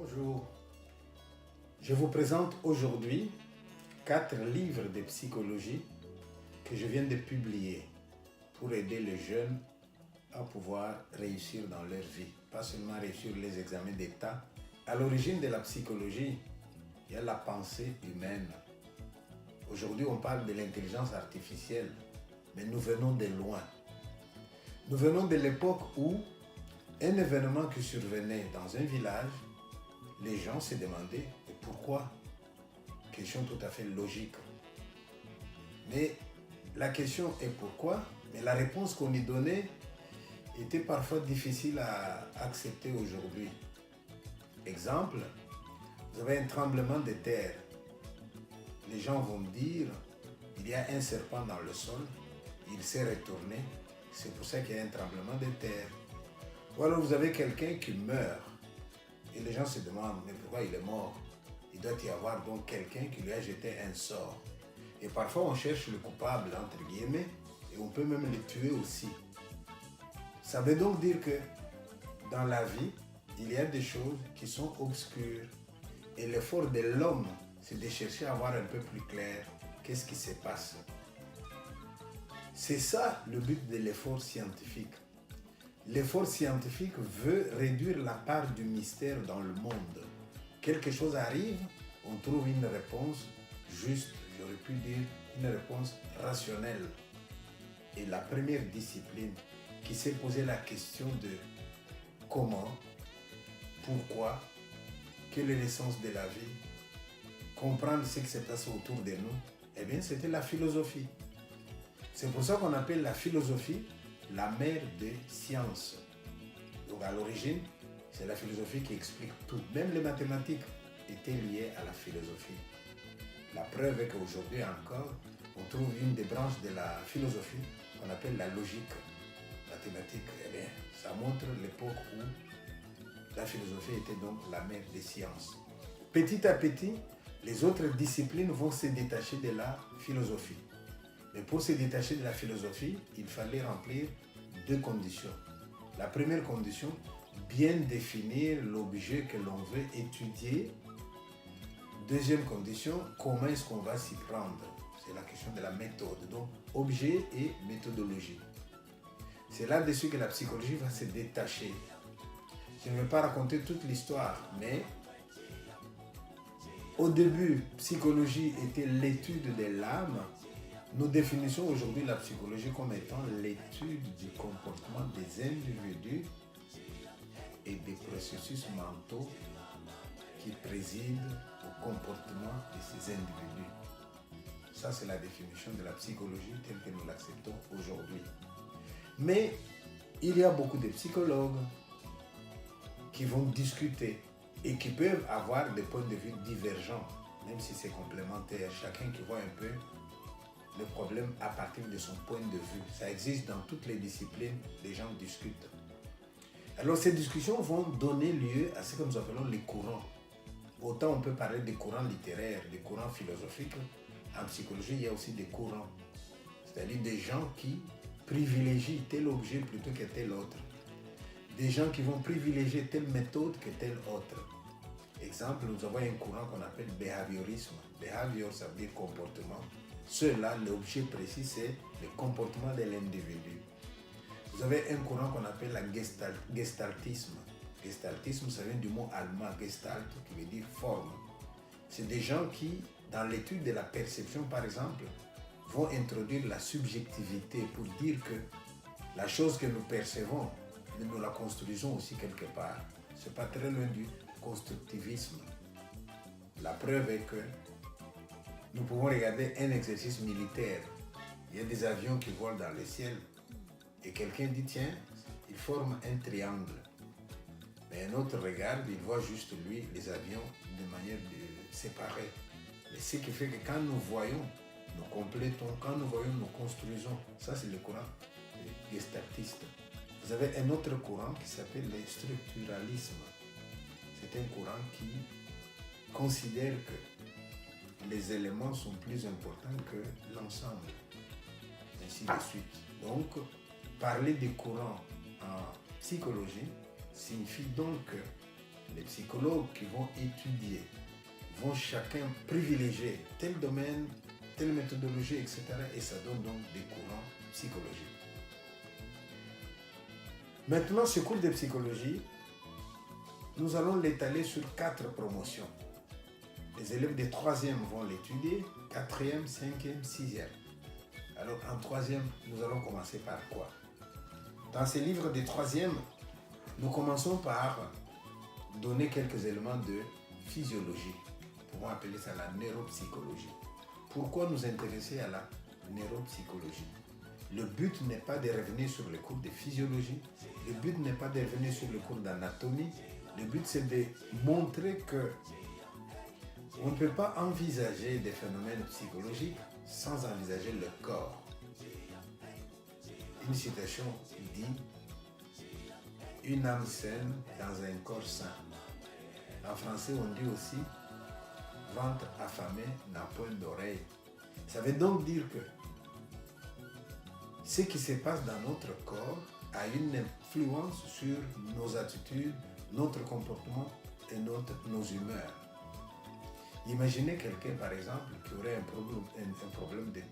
Bonjour, je vous présente aujourd'hui 4 livres de psychologie que je viens de publier pour aider les jeunes à pouvoir réussir dans leur vie, pas seulement réussir les examens d'État. À l'origine de la psychologie, il y a la pensée humaine. Aujourd'hui, on parle de l'intelligence artificielle, mais nous venons de loin. Nous venons de l'époque où un événement qui survenait dans un village, les gens se demandaient pourquoi. Question tout à fait logique. Mais la question est pourquoi, mais la réponse qu'on y donnait était parfois difficile à accepter aujourd'hui. Exemple, vous avez un tremblement de terre. Les gens vont dire, il y a un serpent dans le sol, il s'est retourné, c'est pour ça qu'il y a un tremblement de terre. Ou alors vous avez quelqu'un qui meurt, et les gens se demandent, mais pourquoi il est mort? Il doit y avoir donc quelqu'un qui lui a jeté un sort. Et parfois on cherche le coupable, entre guillemets, et on peut même le tuer aussi. Ça veut donc dire que dans la vie, il y a des choses qui sont obscures. Et l'effort de l'homme, c'est de chercher à voir un peu plus clair qu'est-ce qui se passe. C'est ça le but de l'effort scientifique. L'effort scientifique veut réduire la part du mystère dans le monde. Quelque chose arrive, on trouve une réponse juste, j'aurais pu dire une réponse rationnelle. Et la première discipline qui s'est posé la question de comment, pourquoi, quelle est l'essence de la vie, comprendre ce qui se passe autour de nous, eh bien c'était la philosophie. C'est pour ça qu'on appelle la philosophie la mère des sciences. Donc à l'origine, c'est la philosophie qui explique tout. Même les mathématiques étaient liées à la philosophie. La preuve est qu'aujourd'hui encore, on trouve une des branches de la philosophie qu'on appelle la logique mathématique. Eh bien, ça montre l'époque où la philosophie était donc la mère des sciences. Petit à petit, les autres disciplines vont se détacher de la philosophie. Mais pour se détacher de la philosophie, il fallait remplir 2 conditions. La première condition, bien définir l'objet que l'on veut étudier. Deuxième condition, comment est-ce qu'on va s'y prendre? C'est la question de la méthode. Donc, objet et méthodologie. C'est là-dessus que la psychologie va se détacher. Je ne vais pas raconter toute l'histoire, mais au début, psychologie était l'étude de l'âme. Nous définissons aujourd'hui la psychologie comme étant l'étude du comportement des individus et des processus mentaux qui président au comportement de ces individus. Ça, c'est la définition de la psychologie telle que nous l'acceptons aujourd'hui. Mais il y a beaucoup de psychologues qui vont discuter et qui peuvent avoir des points de vue divergents, même si c'est complémentaire. Chacun qui voit un peu le problème à partir de son point de vue. Ça existe dans toutes les disciplines, les gens discutent. Alors ces discussions vont donner lieu à ce que nous appelons les courants. Autant on peut parler des courants littéraires, des courants philosophiques, en psychologie il y a aussi des courants. C'est-à-dire des gens qui privilégient tel objet plutôt que tel autre. Des gens qui vont privilégier telle méthode que telle autre. Exemple, nous avons un courant qu'on appelle behaviorisme. Behavior, ça veut dire comportement. Cela, l'objet précis, c'est le comportement de l'individu. Vous avez un courant qu'on appelle la gestaltisme. Gestaltisme, ça vient du mot allemand, gestalt, qui veut dire forme. C'est des gens qui, dans l'étude de la perception, par exemple, vont introduire la subjectivité pour dire que la chose que nous percevons, nous la construisons aussi quelque part. Ce n'est pas très loin du constructivisme. La preuve est que nous pouvons regarder un exercice militaire. Il y a des avions qui volent dans le ciel et quelqu'un dit tiens, ils forment un triangle. Mais un autre regarde, il voit juste lui, les avions de manière séparée. Mais ce qui fait que quand nous voyons, nous complétons, quand nous voyons, nous construisons. Ça, c'est le courant gestaltiste. Vous avez un autre courant qui s'appelle le structuralisme. C'est un courant qui considère que les éléments sont plus importants que l'ensemble, ainsi de suite. Donc, parler des courants en psychologie signifie donc que Les psychologues qui vont étudier vont chacun privilégier tel domaine, telle méthodologie, etc. Et ça donne donc des courants psychologiques. Maintenant, ce cours de psychologie, nous allons l'étaler sur 4 promotions. Les élèves de 3e vont l'étudier, 4e, 5e, 6e. Alors en 3e, nous allons commencer par quoi? Dans ces livres de 3e, nous commençons par donner quelques éléments de physiologie. Nous pouvons appeler ça la neuropsychologie. Pourquoi nous intéresser à la neuropsychologie? Le but n'est pas de revenir sur le cours de physiologie, le but n'est pas de revenir sur le cours d'anatomie, le but c'est de montrer que on ne peut pas envisager des phénomènes psychologiques sans envisager le corps. Une citation dit « Une âme saine dans un corps sain ». En français, on dit aussi « Ventre affamé n'a point d'oreille ». Ça veut donc dire que ce qui se passe dans notre corps a une influence sur nos attitudes, notre comportement et nos humeurs. Imaginez quelqu'un, par exemple, qui aurait un problème de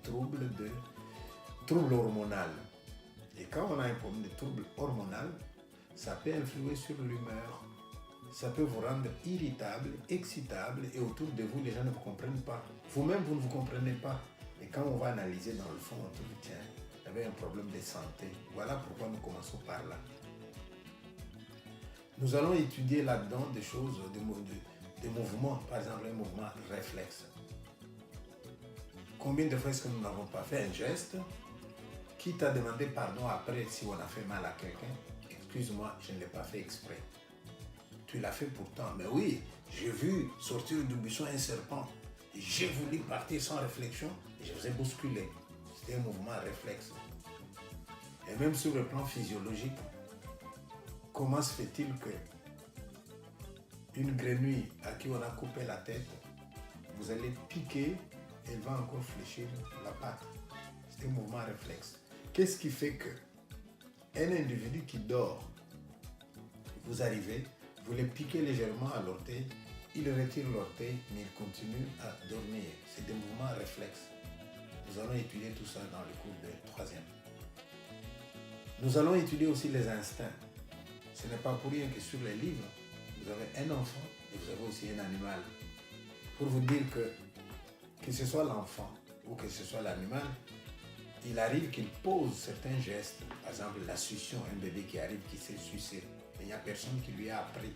trouble hormonal. Et quand on a un problème de trouble hormonal, ça peut influer sur l'humeur. Ça peut vous rendre irritable, excitable, et autour de vous, les gens ne vous comprennent pas. Vous-même, vous ne vous comprenez pas. Et quand on va analyser dans le fond, on trouve, tiens, il y avait un problème de santé. Voilà pourquoi nous commençons par là. Nous allons étudier là-dedans des choses, des mouvements, par exemple un mouvement réflexe. Combien de fois est-ce que nous n'avons pas fait un geste qui t'a demandé pardon après si on a fait mal à quelqu'un? Excuse-moi, je ne l'ai pas fait exprès. Tu l'as fait pourtant. Mais oui, j'ai vu sortir du buisson un serpent. J'ai voulu partir sans réflexion et je vous ai bousculé. C'était un mouvement réflexe. Et même sur le plan physiologique, comment se fait-il que une grenouille à qui on a coupé la tête, vous allez piquer, elle va encore fléchir la patte. C'est un mouvement réflexe. Qu'est-ce qui fait que un individu qui dort, vous arrivez, vous le piquez légèrement à l'orteil, il retire l'orteil, mais il continue à dormir. C'est des mouvements réflexes. Nous allons étudier tout ça dans le cours de 3e. Nous allons étudier aussi les instincts. Ce n'est pas pour rien que sur les livres, vous avez un enfant et vous avez aussi un animal. Pour vous dire que ce soit l'enfant ou que ce soit l'animal, il arrive qu'il pose certains gestes. Par exemple, la succion, un bébé qui arrive, qui s'est sucé. Mais il n'y a personne qui lui a appris.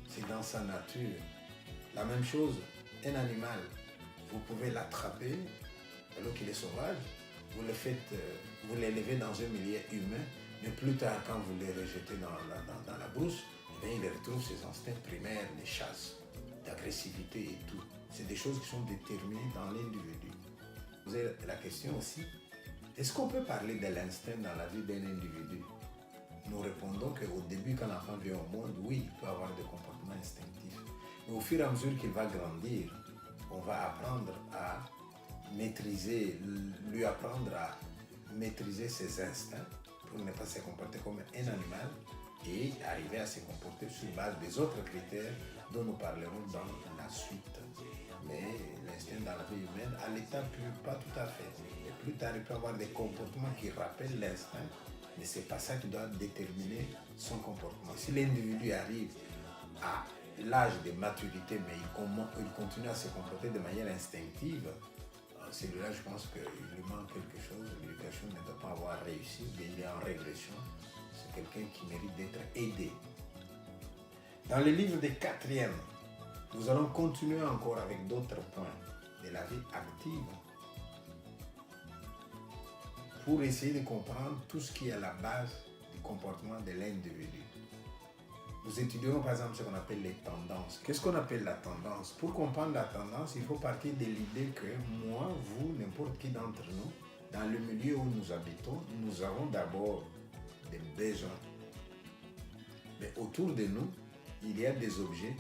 C'est dans sa nature. La même chose, un animal, vous pouvez l'attraper alors qu'il est sauvage, vous l'élevez dans un milieu humain, mais plus tard, quand vous le rejetez dans la brousse, eh bien, il retrouve ses instincts primaires de chasse, d'agressivité et tout. C'est des choses qui sont déterminées dans l'individu. Vous avez la question aussi, est-ce qu'on peut parler de l'instinct dans la vie d'un individu? Nous répondons qu'au début, quand l'enfant vient au monde, oui, il peut avoir des comportements instinctifs. Mais au fur et à mesure qu'il va grandir, on va apprendre à maîtriser, lui apprendre à maîtriser ses instincts pour ne pas se comporter comme un animal et arriver à se comporter sur base des autres critères dont nous parlerons dans la suite. Mais l'instinct dans la vie humaine, à l'état pas tout à fait. Et plus tard, il peut avoir des comportements qui rappellent l'instinct, mais ce n'est pas ça qui doit déterminer son comportement. Si l'individu arrive à l'âge de maturité, mais il continue à se comporter de manière instinctive, celui-là, je pense qu'il lui manque quelque chose. L'éducation ne doit pas avoir réussi, mais il est en régression. C'est quelqu'un qui mérite d'être aidé. Dans les livres des 4e, nous allons continuer encore avec d'autres points de la vie active pour essayer de comprendre tout ce qui est à la base du comportement de l'individu. Nous étudierons par exemple ce qu'on appelle les tendances. Qu'est-ce qu'on appelle la tendance? Pour comprendre la tendance, il faut partir de l'idée que moi, vous, n'importe qui d'entre nous, dans le milieu où nous habitons, nous avons d'abord des besoins. Mais autour de nous, il y a des objets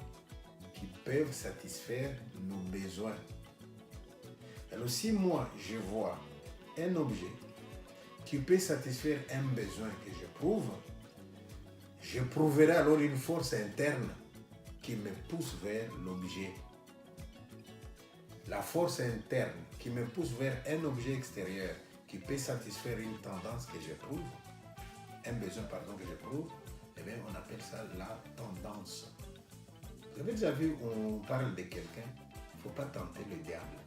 qui peuvent satisfaire nos besoins. Alors si moi, je vois un objet qui peut satisfaire un besoin que j'éprouve, j'éprouverai alors une force interne qui me pousse vers l'objet. La force interne qui me pousse vers un objet extérieur qui peut satisfaire une tendance que j'éprouve, un besoin que j'éprouve, eh bien on appelle ça la tendance. Vous avez déjà vu, on parle de quelqu'un, il ne faut pas tenter le diable.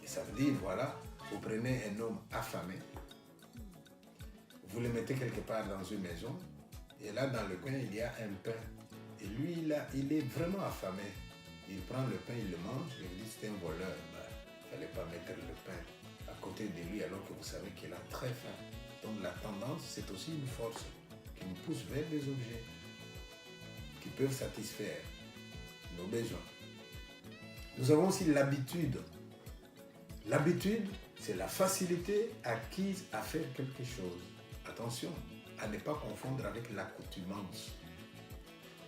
Et ça veut dire, voilà, vous prenez un homme affamé, vous le mettez quelque part dans une maison, et là dans le coin il y a un pain. Et lui, il est vraiment affamé. Il prend le pain, il le mange, et il dit c'est un voleur. Il ne fallait pas mettre le pain à côté de lui alors que vous savez qu'il a très faim. Donc la tendance, c'est aussi une force qui nous pousse vers des objets qui peuvent satisfaire nos besoins. Nous avons aussi l'habitude. L'habitude, c'est la facilité acquise à faire quelque chose. Attention à ne pas confondre avec l'accoutumance.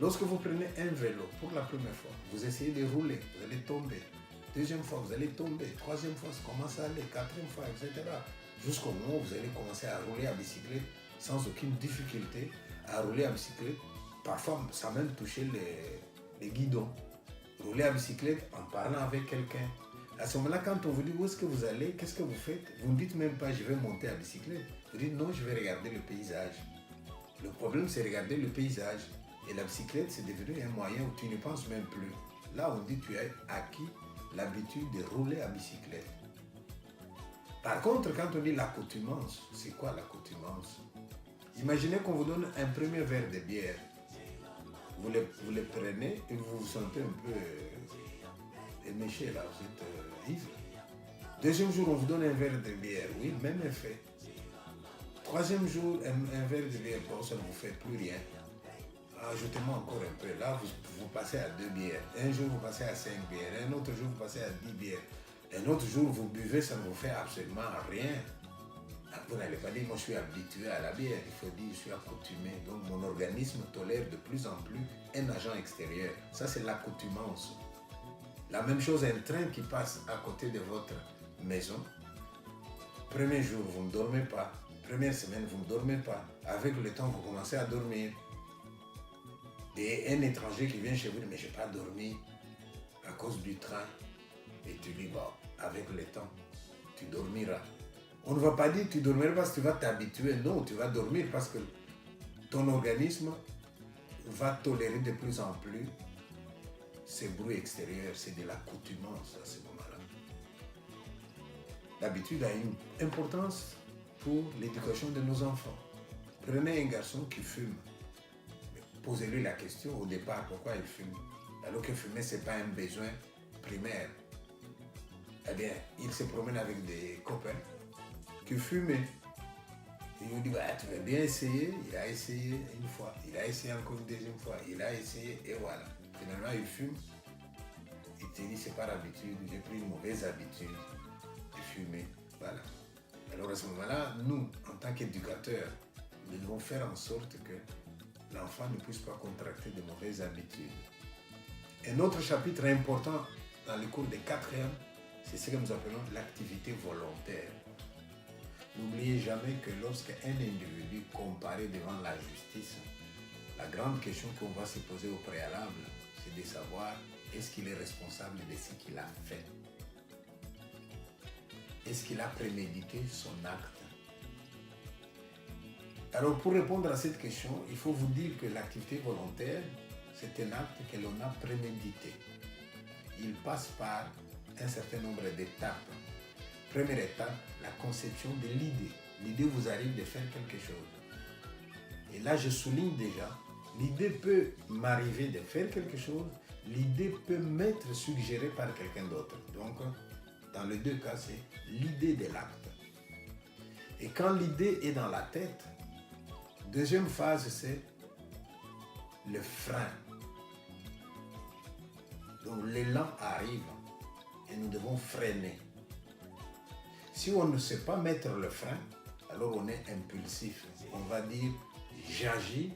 Lorsque vous prenez un vélo pour la première fois, vous essayez de rouler, vous allez tomber. Deuxième fois, vous allez tomber. Troisième fois, ça commence à aller. Quatrième fois, etc. Jusqu'au moment où vous allez commencer à rouler à bicyclette sans aucune difficulté, à rouler à bicyclette, parfois sans même toucher les guidons. Rouler à bicyclette en parlant avec quelqu'un. À ce moment-là, quand on vous dit où est-ce que vous allez, qu'est-ce que vous faites, vous ne dites même pas je vais monter à bicyclette. Vous dites non, je vais regarder le paysage. Le problème, c'est regarder le paysage. Et la bicyclette, c'est devenu un moyen où tu ne penses même plus. Là, on dit que tu as acquis l'habitude de rouler à bicyclette. Par contre, quand on dit l'accoutumance, c'est quoi l'accoutumance? Imaginez qu'on vous donne un premier verre de bière. Vous le prenez et vous vous sentez un peu éméché là, vous êtes ivre. Deuxième jour, on vous donne un verre de bière. Oui, même effet. Troisième jour, un verre de bière, bon, ça ne vous fait plus rien. Ajoutez-moi encore un peu. Là, vous passez à 2 bières. Un jour, vous passez à 5 bières. Un autre jour, vous passez à 10 bières. Un autre jour, vous buvez, ça ne vous fait absolument rien. Vous n'allez pas dire, moi, je suis habitué à la bière. Il faut dire, je suis accoutumé. Donc, mon organisme tolère de plus en plus un agent extérieur. Ça, c'est l'accoutumance. La même chose, un train qui passe à côté de votre maison. Premier jour, vous ne dormez pas. Première semaine, vous ne dormez pas. Avec le temps, vous commencez à dormir. Et un étranger qui vient chez vous dit, mais je n'ai pas dormi à cause du train. Et tu dis, bon, avec le temps, tu dormiras. On ne va pas dire que tu dormiras parce que tu vas t'habituer. Non, tu vas dormir parce que ton organisme va tolérer de plus en plus ces bruits extérieurs. C'est de l'accoutumance à ce moment-là. L'habitude a une importance pour l'éducation de nos enfants. Prenez un garçon qui fume. Posez-lui la question au départ, pourquoi il fume? Alors que fumer, ce n'est pas un besoin primaire. Eh bien, il se promène avec des copains qui fument. Il nous dit, bah, tu veux bien essayer? Il a essayé une fois, il a essayé encore une deuxième fois, il a essayé et voilà. Finalement, il fume. Il te dit, c'est par habitude, j'ai pris une mauvaise habitude de fumer. Voilà. Alors à ce moment-là, nous, en tant qu'éducateurs, nous devons faire en sorte que l'enfant ne puisse pas contracter de mauvaises habitudes. Un autre chapitre important dans le cours de 4e, c'est ce que nous appelons l'activité volontaire. N'oubliez jamais que lorsqu'un individu comparaît devant la justice, la grande question qu'on va se poser au préalable, c'est de savoir est-ce qu'il est responsable de ce qu'il a fait? Est-ce qu'il a prémédité son acte? Alors pour répondre à cette question, il faut vous dire que l'activité volontaire, c'est un acte que l'on a prémédité. Il passe par un certain nombre d'étapes. Première étape, la conception de l'idée. L'idée vous arrive de faire quelque chose. Et là, je souligne déjà, l'idée peut m'arriver de faire quelque chose, l'idée peut m'être suggérée par quelqu'un d'autre. Donc, dans les deux cas, c'est l'idée de l'acte. Et quand l'idée est dans la tête, deuxième phase, c'est le frein. Donc l'élan arrive et nous devons freiner. Si on ne sait pas mettre le frein, alors on est impulsif. On va dire j'agis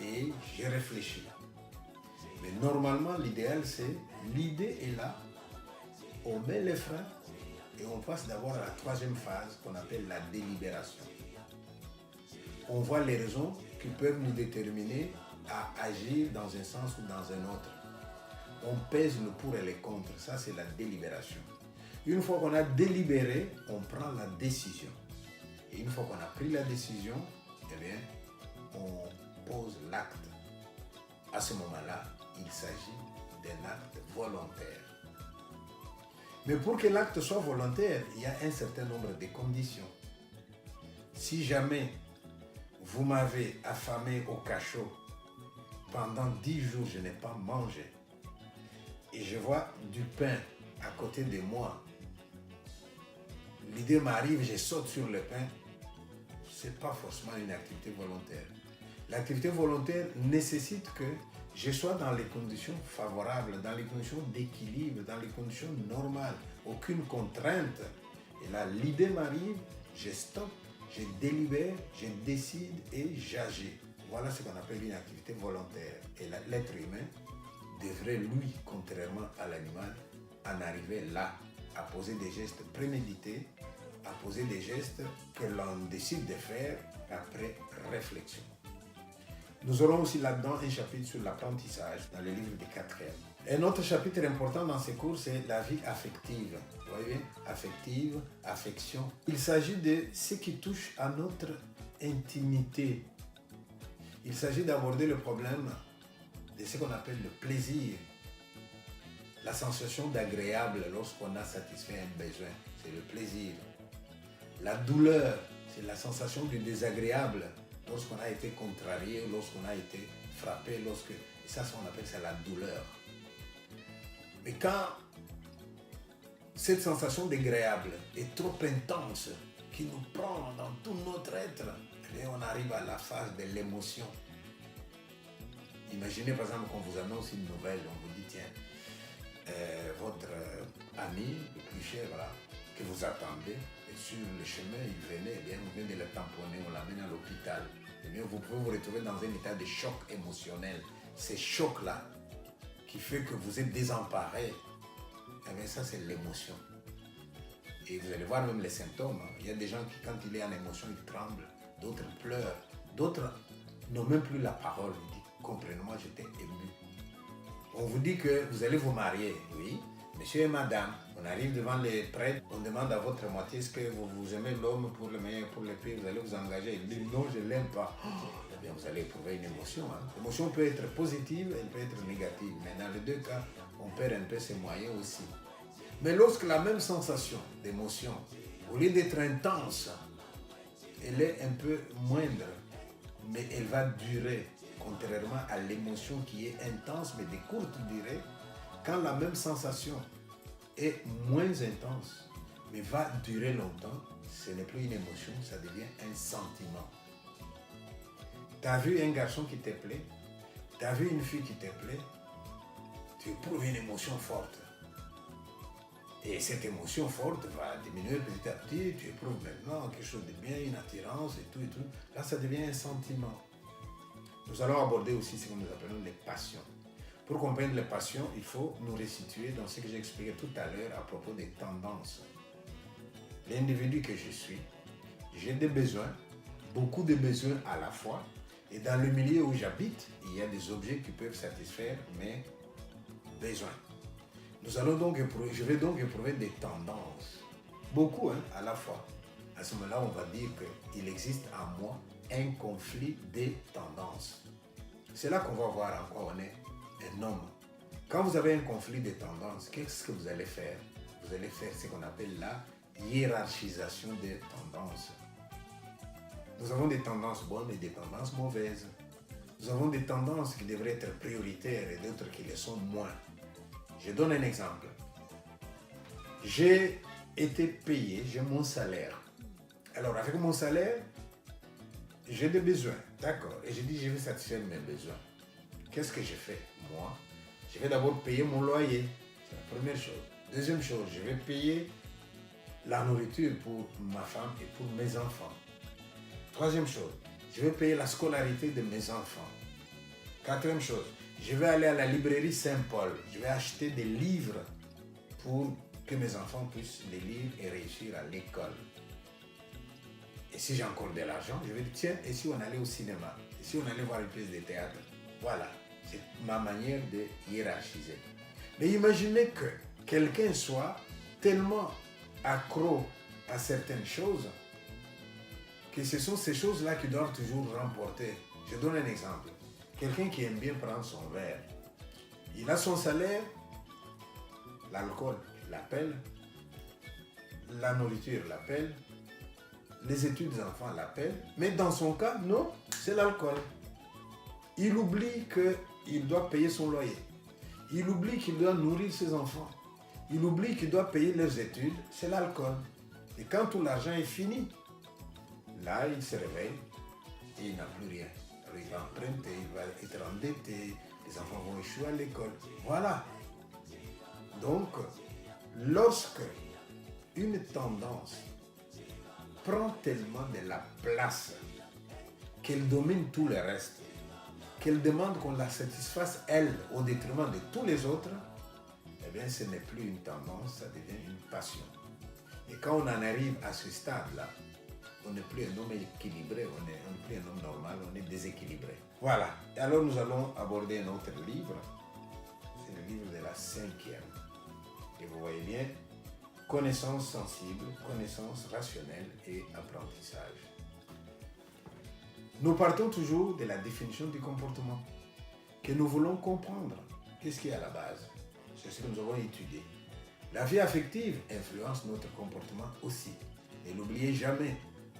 et je réfléchis. Mais normalement, l'idéal, c'est l'idée est là, on met le frein et on passe d'abord à la troisième phase qu'on appelle la délibération. On voit les raisons qui peuvent nous déterminer à agir dans un sens ou dans un autre. On pèse le pour et les contre. Ça, c'est la délibération. Une fois qu'on a délibéré, on prend la décision. Et une fois qu'on a pris la décision, eh bien, on pose l'acte. À ce moment-là, il s'agit d'un acte volontaire. Mais pour que l'acte soit volontaire, il y a un certain nombre de conditions. Si jamais vous m'avez affamé au cachot, pendant 10 jours, je n'ai pas mangé, et je vois du pain à côté de moi, l'idée m'arrive, je saute sur le pain, ce n'est pas forcément une activité volontaire. L'activité volontaire nécessite que je sois dans les conditions favorables, dans les conditions d'équilibre, dans les conditions normales, aucune contrainte. Et là, l'idée m'arrive, je stoppe, je délibère, je décide et j'agis. Voilà ce qu'on appelle une activité volontaire. Et l'être humain devrait, lui, contrairement à l'animal, en arriver là, à poser des gestes prémédités, à poser des gestes que l'on décide de faire après réflexion. Nous aurons aussi là-dedans un chapitre sur l'apprentissage dans le livre des 4e. Un autre chapitre important dans ces cours, c'est la vie affective. Vous voyez, affective, affection. Il s'agit de ce qui touche à notre intimité. Il s'agit d'aborder le problème de ce qu'on appelle le plaisir. La sensation d'agréable lorsqu'on a satisfait un besoin, c'est le plaisir. La douleur, c'est la sensation du désagréable lorsqu'on a été contrarié, lorsqu'on a été frappé, et ça, on appelle ça la douleur. Mais quand cette sensation d'agréable est trop intense, qui nous prend dans tout notre être, et on arrive à la phase de l'émotion. Imaginez par exemple qu'on vous annonce une nouvelle, on vous dit tiens, votre ami le plus cher là, que vous attendez, et sur le chemin il venait, eh bien, on vient de le tamponner, on l'amène à l'hôpital. Eh bien, vous pouvez vous retrouver dans un état de choc émotionnel. Ces chocs-là qui fait que vous êtes désemparé, eh bien, ça c'est l'émotion. Et vous allez voir même les symptômes. Il y a des gens qui, quand il est en émotion, ils tremblent, d'autres pleurent, d'autres n'ont même plus la parole. Ils disent, comprenez-moi, j'étais ému. On vous dit que vous allez vous marier, oui, monsieur et madame. On arrive devant les prêtres, on demande à votre moitié, est-ce que vous aimez l'homme pour le meilleur, pour le pire, vous allez vous engager. Il dit, non, je ne l'aime pas. Eh bien, vous allez éprouver une émotion. L'émotion peut être positive, elle peut être négative. Mais dans les deux cas, on perd un peu ses moyens aussi. Mais lorsque la même sensation d'émotion, au lieu d'être intense, elle est un peu moindre, mais elle va durer, contrairement à l'émotion qui est intense, mais de courte durée, quand la même sensation est moins intense, mais va durer longtemps, ce n'est plus une émotion, ça devient un sentiment. Tu as vu un garçon qui te plaît, tu as vu une fille qui te plaît, tu éprouves une émotion forte. Et cette émotion forte va diminuer petit à petit, tu éprouves maintenant quelque chose de bien, une attirance et tout et tout. Là, ça devient un sentiment. Nous allons aborder aussi ce que nous appelons les passions. Pour comprendre les passions, il faut nous resituer dans ce que j'ai expliqué tout à l'heure à propos des tendances. L'individu que je suis, j'ai des besoins, beaucoup de besoins à la fois, et dans le milieu où j'habite, il y a des objets qui peuvent satisfaire mes besoins. Je vais donc éprouver des tendances, beaucoup à la fois. À ce moment-là, on va dire qu'il existe en moi un conflit des tendances. C'est là qu'on va voir en quoi on est un homme. Quand vous avez un conflit de tendances, qu'est-ce que vous allez faire? Vous allez faire ce qu'on appelle la hiérarchisation des tendances. Nous avons des tendances bonnes et des tendances mauvaises. Nous avons des tendances qui devraient être prioritaires et d'autres qui le sont moins. Je donne un exemple. J'ai été payé, j'ai mon salaire. Alors avec mon salaire, j'ai des besoins, d'accord. Et j'ai dit, je vais satisfaire mes besoins. Qu'est-ce que je fais? Moi, je vais d'abord payer mon loyer. C'est la première chose. Deuxième chose, je vais payer la nourriture pour ma femme et pour mes enfants. Troisième chose, je vais payer la scolarité de mes enfants. Quatrième chose, je vais aller à la librairie Saint-Paul. Je vais acheter des livres pour que mes enfants puissent les lire et réussir à l'école. Et si j'ai encore de l'argent, je vais dire, tiens, et si on allait au cinéma? Et si on allait voir une pièce de théâtre? Voilà, c'est ma manière de hiérarchiser. Mais imaginez que quelqu'un soit tellement accro à certaines choses que ce sont ces choses-là qui doivent toujours remporter. Je donne un exemple. Quelqu'un qui aime bien prendre son verre, il a son salaire, l'alcool l'appelle, la nourriture l'appelle, les études des enfants l'appellent, mais dans son cas, non, c'est l'alcool. Il oublie qu'il doit payer son loyer. Il oublie qu'il doit nourrir ses enfants. Il oublie qu'il doit payer leurs études, c'est l'alcool. Et quand tout l'argent est fini, là, il se réveille et il n'a plus rien. Alors il va emprunter, il va être endetté, les enfants vont échouer à l'école. Voilà. Donc, lorsque une tendance prend tellement de la place qu'elle domine tout le reste, qu'elle demande qu'on la satisfasse, elle, au détriment de tous les autres, eh bien, ce n'est plus une tendance, ça devient une passion. Et quand on en arrive à ce stade-là, on n'est plus un homme équilibré, on n'est plus un homme normal, on est déséquilibré. Voilà. Et alors, nous allons aborder un autre livre. C'est le livre de la 5e. Et vous voyez bien, connaissance sensible, connaissance rationnelle et apprentissage. Nous partons toujours de la définition du comportement que nous voulons comprendre. Qu'est-ce qui est à la base? C'est ce que nous avons étudié. La vie affective influence notre comportement aussi. Ne l'oubliez jamais.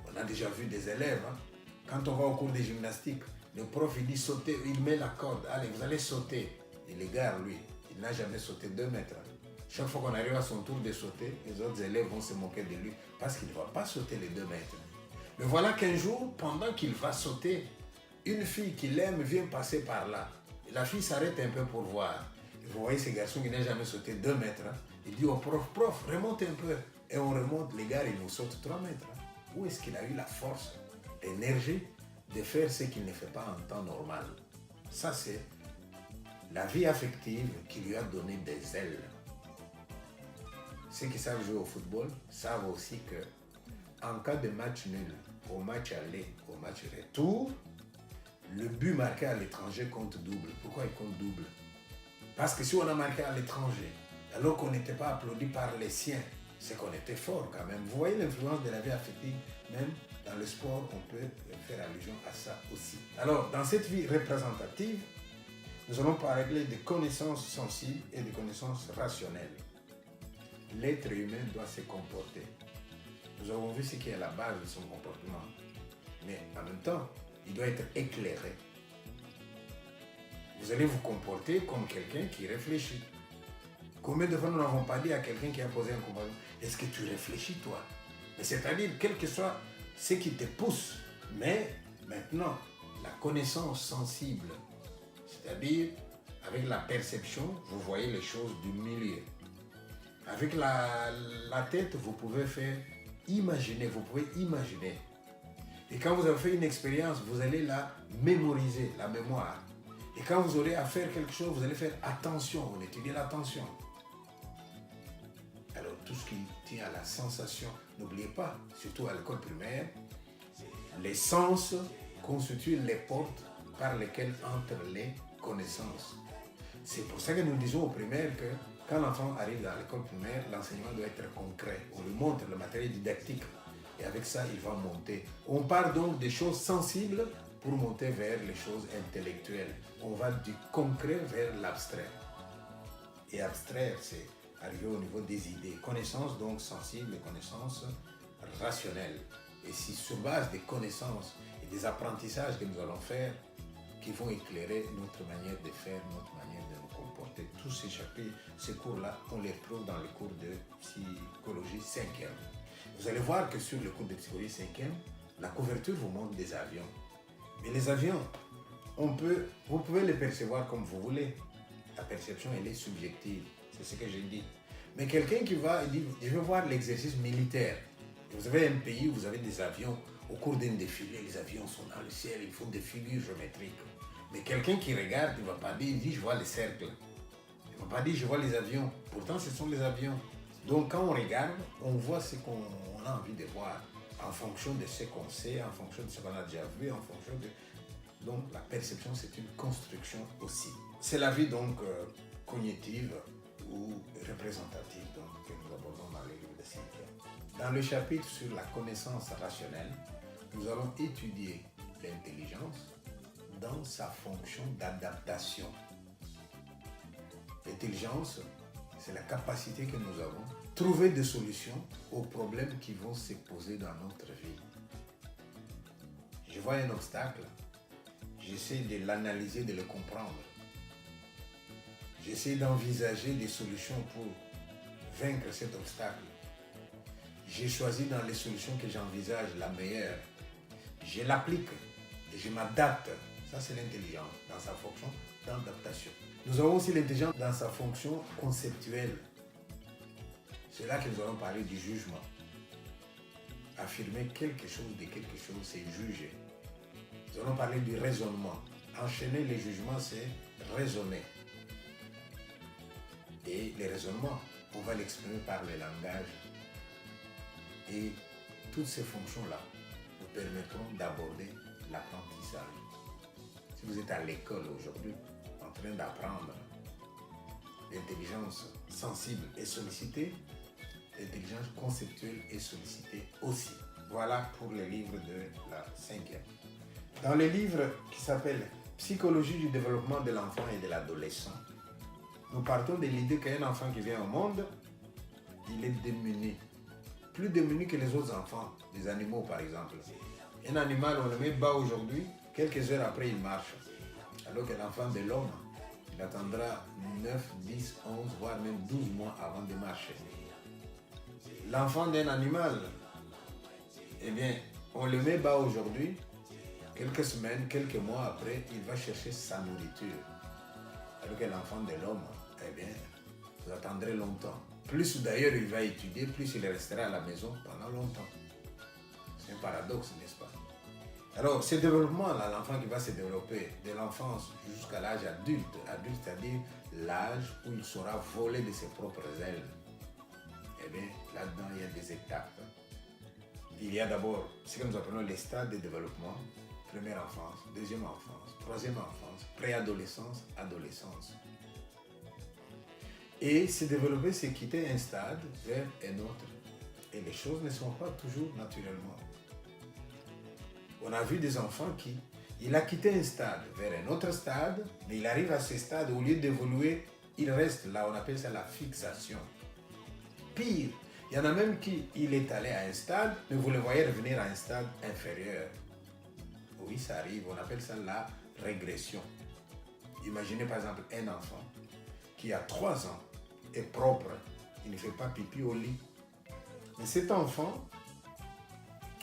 On a déjà vu des élèves, hein? Quand on va au cours de gymnastique, le prof il dit sauter, il met la corde, allez vous allez sauter. Et l'égare lui, il n'a jamais sauté 2 mètres. Chaque fois qu'on arrive à son tour de sauter, les autres élèves vont se moquer de lui parce qu'il ne va pas sauter les 2 mètres. Mais voilà qu'un jour, pendant qu'il va sauter, une fille qu'il aime vient passer par là. Et la fille s'arrête un peu pour voir. Et vous voyez ces garçons qui n'ont jamais sauté 2 mètres. Hein? Il dit au prof, prof, remonte un peu. Et on remonte, les gars, ils nous sautent 3 mètres. Hein? Où est-ce qu'il a eu la force, l'énergie de faire ce qu'il ne fait pas en temps normal? Ça, c'est la vie affective qui lui a donné des ailes. Ceux qui savent jouer au football savent aussi que en cas de match nul, au match aller, au match retour, le but marqué à l'étranger compte double. Pourquoi il compte double? Parce que si on a marqué à l'étranger, alors qu'on n'était pas applaudi par les siens, c'est qu'on était fort quand même. Vous voyez l'influence de la vie affective, même dans le sport, on peut faire allusion à ça aussi. Alors, dans cette vie représentative, nous allons parler de connaissances sensibles et de connaissances rationnelles. L'être humain doit se comporter. Nous avons vu ce qui est la base de son comportement. Mais en même temps, il doit être éclairé. Vous allez vous comporter comme quelqu'un qui réfléchit. Combien de fois nous n'avons pas dit à quelqu'un qui a posé un comportement, est-ce que tu réfléchis toi? Mais c'est-à-dire, quel que soit ce qui te pousse, mais maintenant, la connaissance sensible, c'est-à-dire avec la perception, vous voyez les choses du milieu. Avec la tête, vous pouvez faire imaginer, vous pouvez imaginer. Et quand vous avez fait une expérience, vous allez la mémoriser, la mémoire. Et quand vous aurez à faire quelque chose, vous allez faire attention, on étudie l'attention. Alors tout ce qui tient à la sensation, n'oubliez pas, surtout à l'école primaire, les sens constituent les portes par lesquelles entrent les connaissances. C'est pour ça que nous disons au primaire que quand l'enfant arrive à l'école primaire, l'enseignement doit être concret. On lui montre le matériel didactique et avec ça, il va monter. On part donc des choses sensibles pour monter vers les choses intellectuelles. On va du concret vers l'abstrait. Et abstraire, c'est arriver au niveau des idées. Connaissances donc sensibles et connaissances rationnelles. Et c'est sur base des connaissances et des apprentissages que nous allons faire qui vont éclairer notre manière de faire, notre manière de nous comporter. Tous ces chapitres, ces cours-là, on les trouve dans les cours de psychologie 5e. Vous allez voir que sur le cours de psychologie 5e, la couverture vous montre des avions. Mais les avions, vous pouvez les percevoir comme vous voulez. La perception, elle est subjective. C'est ce que j'ai dit. Mais quelqu'un qui va dire, je vais voir l'exercice militaire. Et vous avez un pays où vous avez des avions. Au cours d'un défilé, les avions sont dans le ciel, ils font des figures géométriques. Mais quelqu'un qui regarde, il ne va pas dire, il dit, je vois les cercles. Il ne va pas dire, je vois les avions. Pourtant, ce sont les avions. Donc, quand on regarde, on voit ce qu'on a envie de voir en fonction de ce qu'on sait, en fonction de ce qu'on a déjà vu, en fonction de Donc la perception, c'est une construction aussi. C'est la vie donc cognitive ou représentative donc, que nous abordons dans le livre de Cynthia. Dans le chapitre sur la connaissance rationnelle, nous allons étudier l'intelligence dans sa fonction d'adaptation. L'intelligence, c'est la capacité que nous avons de trouver des solutions aux problèmes qui vont se poser dans notre vie. Je vois un obstacle, j'essaie de l'analyser, de le comprendre. J'essaie d'envisager des solutions pour vaincre cet obstacle. J'ai choisi dans les solutions que j'envisage la meilleure. Je l'applique et je m'adapte. Ça, c'est l'intelligence dans sa fonction d'adaptation. Nous avons aussi l'intelligence dans sa fonction conceptuelle. C'est là que nous allons parler du jugement. Affirmer quelque chose de quelque chose, c'est juger. Nous allons parler du raisonnement. Enchaîner les jugements, c'est raisonner. Et les raisonnements, on va l'exprimer par le langage. Et toutes ces fonctions-là nous permettront d'aborder l'apprentissage. Si vous êtes à l'école aujourd'hui, en train d'apprendre, l'intelligence sensible est sollicitée, l'intelligence conceptuelle est sollicitée aussi. Voilà pour le livre de la 5e. Dans le livre qui s'appelle Psychologie du développement de l'enfant et de l'adolescent, nous partons de l'idée qu'un enfant qui vient au monde, il est démuni. Plus démuni que les autres enfants, des animaux par exemple. Un animal, on le met bas aujourd'hui, quelques heures après il marche. Alors que l'enfant de l'homme, il attendra 9, 10, 11, voire même 12 mois avant de marcher. L'enfant d'un animal, eh bien, on le met bas aujourd'hui, quelques semaines, quelques mois après, il va chercher sa nourriture. Alors que l'enfant de l'homme, eh bien, vous attendrez longtemps. Plus d'ailleurs il va étudier, plus il restera à la maison pendant longtemps. C'est un paradoxe, n'est-ce pas? Alors, ce développement-là, l'enfant qui va se développer de l'enfance jusqu'à l'âge adulte, adulte c'est-à-dire l'âge où il saura voler de ses propres ailes, eh bien, là-dedans, il y a des étapes. Il y a d'abord ce que nous appelons les stades de développement. Première enfance, deuxième enfance, troisième enfance, préadolescence, adolescence. Et se développer, c'est quitter un stade vers un autre. Et les choses ne sont pas toujours naturellement. On a vu des enfants qui, il a quitté un stade vers un autre stade, mais il arrive à ce stade, au lieu d'évoluer, il reste là, on appelle ça la fixation. Pire, il y en a même qui, il est allé à un stade, mais vous le voyez revenir à un stade inférieur. Oui, ça arrive, on appelle ça la régression. Imaginez par exemple un enfant qui a 3 ans est propre, il ne fait pas pipi au lit. Mais cet enfant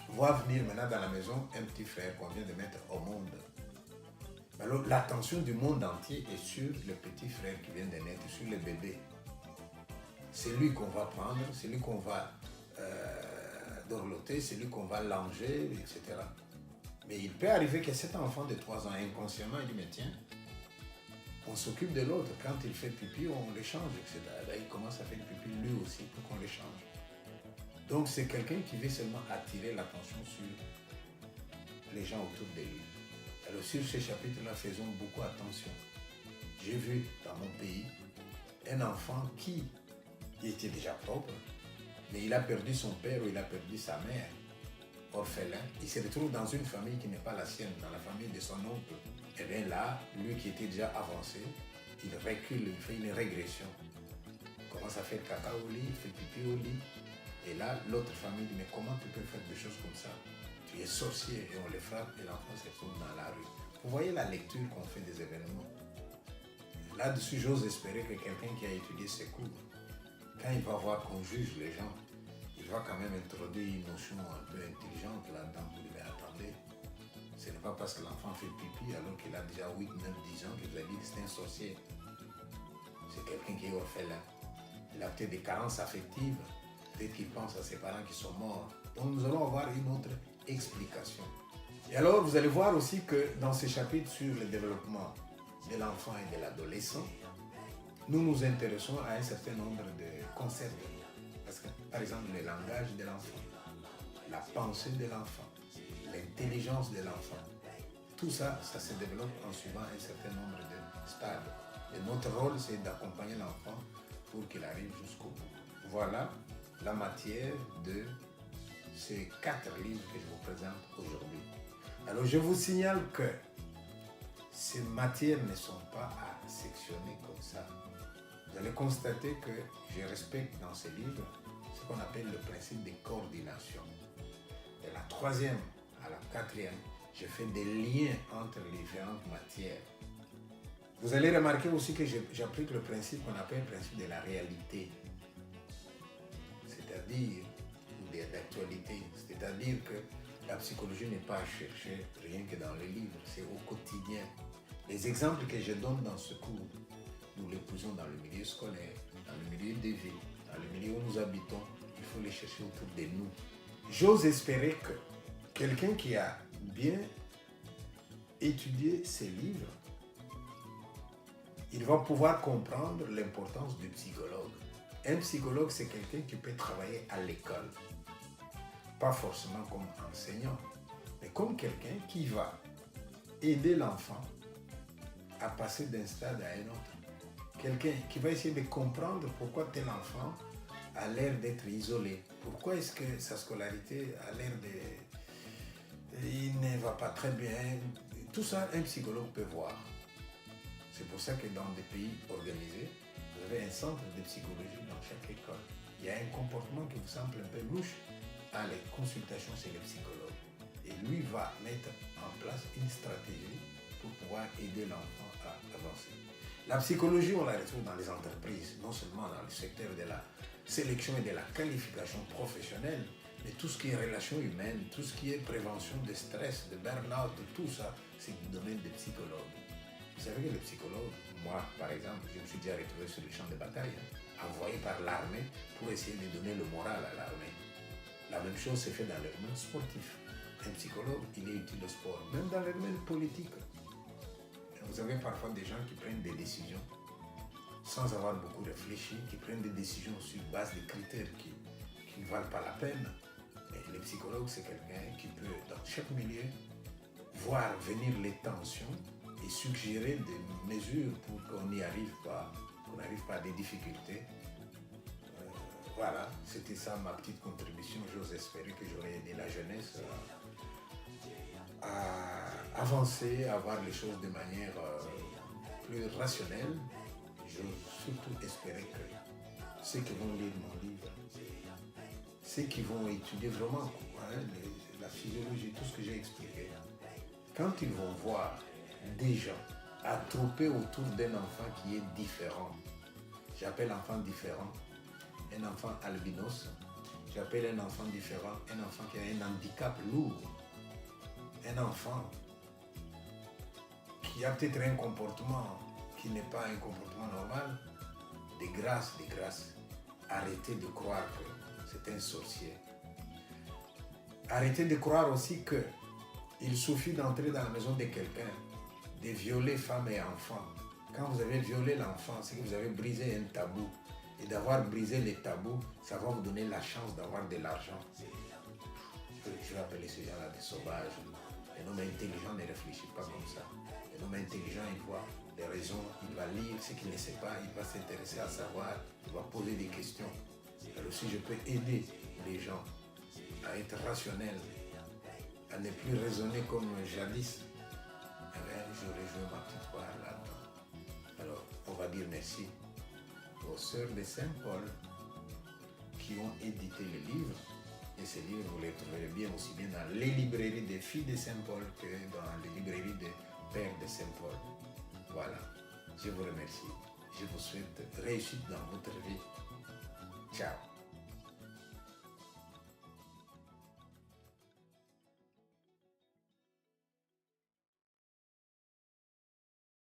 voit venir maintenant dans la maison un petit frère qu'on vient de mettre au monde. Alors l'attention du monde entier est sur le petit frère qui vient de naître, sur le bébé. C'est lui qu'on va prendre, c'est lui qu'on va dorloter, c'est lui qu'on va langer, etc. Mais il peut arriver que cet enfant de 3 ans, inconsciemment, il dit, mais tiens, on s'occupe de l'autre. Quand il fait pipi, on l'échange, etc. Là, il commence à faire pipi lui aussi pour qu'on l'échange. Donc, c'est quelqu'un qui veut seulement attirer l'attention sur les gens autour de lui. Alors, sur ce chapitre-là, faisons beaucoup attention. J'ai vu dans mon pays un enfant qui était déjà propre, mais il a perdu son père ou il a perdu sa mère, orphelin. Il se retrouve dans une famille qui n'est pas la sienne, dans la famille de son oncle. Et bien là, lui qui était déjà avancé, il recule, il fait une régression. Il commence à faire caca au lit, il fait pipi au lit. Et là, l'autre famille dit, mais comment tu peux faire des choses comme ça? Tu es sorcier, et on le frappe et l'enfant se retrouve dans la rue. Vous voyez la lecture qu'on fait des événements. Là-dessus, j'ose espérer que quelqu'un qui a étudié ces cours, quand il va voir qu'on juge les gens, il va quand même introduire une notion un peu intelligente là-dedans pour lui dire, attendez, ce n'est pas parce que l'enfant fait pipi alors qu'il a déjà 8, 9, 10 ans que vous allez dire que c'est un sorcier. C'est quelqu'un qui est orphelin. Il a peut-être des carences affectives, peut-être qu'il pense à ses parents qui sont morts. Donc nous allons avoir une autre explication. Et alors vous allez voir aussi que dans ce chapitre sur le développement de l'enfant et de l'adolescent, nous nous intéressons à un certain nombre de concepts. Parce que, par exemple, le langage de l'enfant, la pensée de l'enfant, l'intelligence de l'enfant, Tout ça, ça se développe en suivant un certain nombre de stades. Et notre rôle, c'est d'accompagner l'enfant pour qu'il arrive jusqu'au bout. Voilà la matière de ces 4 livres que je vous présente aujourd'hui. Alors, je vous signale que ces matières ne sont pas à sectionner comme ça. Vous allez constater que je respecte dans ces livres ce qu'on appelle le principe de coordination. De la 3e à la 4e, je fais des liens entre les différentes matières. Vous allez remarquer aussi que j'applique le principe qu'on appelle le principe de la réalité, c'est-à-dire d'actualité, c'est-à-dire que la psychologie n'est pas à chercher rien que dans les livres, c'est au quotidien. Les exemples que je donne dans ce cours, nous les posons dans le milieu scolaire, dans le milieu de vie, dans le milieu où nous habitons, il faut les chercher autour de nous. J'ose espérer que quelqu'un qui a bien étudié ces livres, il va pouvoir comprendre l'importance du psychologue. Un psychologue, c'est quelqu'un qui peut travailler à l'école. Pas forcément comme enseignant, mais comme quelqu'un qui va aider l'enfant à passer d'un stade à un autre. Quelqu'un qui va essayer de comprendre pourquoi tel enfant a l'air d'être isolé. Pourquoi est-ce que sa scolarité a l'air de... Il ne va pas très bien. Tout ça, un psychologue peut voir. C'est pour ça que dans des pays organisés, vous avez un centre de psychologie dans chaque école. Il y a un comportement qui vous semble un peu louche. Les consultations chez le psychologue. Et lui va mettre en place une stratégie pour pouvoir aider l'enfant à avancer. La psychologie, on la retrouve dans les entreprises, non seulement dans le secteur de la sélection et de la qualification professionnelle, mais tout ce qui est relations humaines, tout ce qui est prévention de stress, de burn-out, tout ça, c'est du domaine des psychologues. Vous savez que les psychologues, moi par exemple, je me suis déjà retrouvé sur le champ de bataille, envoyé par l'armée pour essayer de donner le moral à l'armée. La même chose se fait dans le domaine sportif. Un psychologue, il est utile au sport, même dans le domaine politique. Vous avez parfois des gens qui prennent des décisions sans avoir beaucoup réfléchi, qui prennent des décisions sur base de critères qui ne valent pas la peine. Mais le psychologue, c'est quelqu'un qui peut, dans chaque milieu, voir venir les tensions et suggérer des mesures pour qu'on n'y arrive pas, qu'on n'arrive pas à des difficultés. Voilà, c'était ça ma petite contribution. J'ose espérer que j'aurai aidé la jeunesse à avancer, à voir les choses de manière plus rationnelle. J'ose surtout espérer que ceux qui vont lire mon livre, ceux qui vont étudier vraiment la physiologie, tout ce que j'ai expliqué, quand ils vont voir des gens attroupés autour d'un enfant qui est différent, j'appelle enfant différent, un enfant albinos, j'appelle un enfant différent, un enfant qui a un handicap lourd, un enfant qui a peut-être un comportement qui n'est pas un comportement normal, de grâce, arrêtez de croire que c'est un sorcier. Arrêtez de croire aussi qu'il suffit d'entrer dans la maison de quelqu'un, de violer femme et enfant. Quand vous avez violé l'enfant, c'est que vous avez brisé un tabou. Et d'avoir brisé les tabous, ça va vous donner la chance d'avoir de l'argent. Je vais appeler ces gens-là des sauvages. Un homme intelligent ne réfléchit pas comme ça. Un homme intelligent, il voit des raisons, il va lire ce qu'il ne sait pas, il va s'intéresser à savoir, il va poser des questions. Alors si je peux aider les gens à être rationnels, à ne plus raisonner comme jadis, eh bien, j'aurais joué ma petite part là-dedans. Alors, on va dire merci aux sœurs de Saint-Paul qui ont édité le livre. Et ces livres, vous les trouverez bien aussi bien dans les librairies des filles de Saint-Paul que dans les librairies des pères de Saint-Paul. Voilà, je vous remercie. Je vous souhaite réussite dans votre vie. Ciao.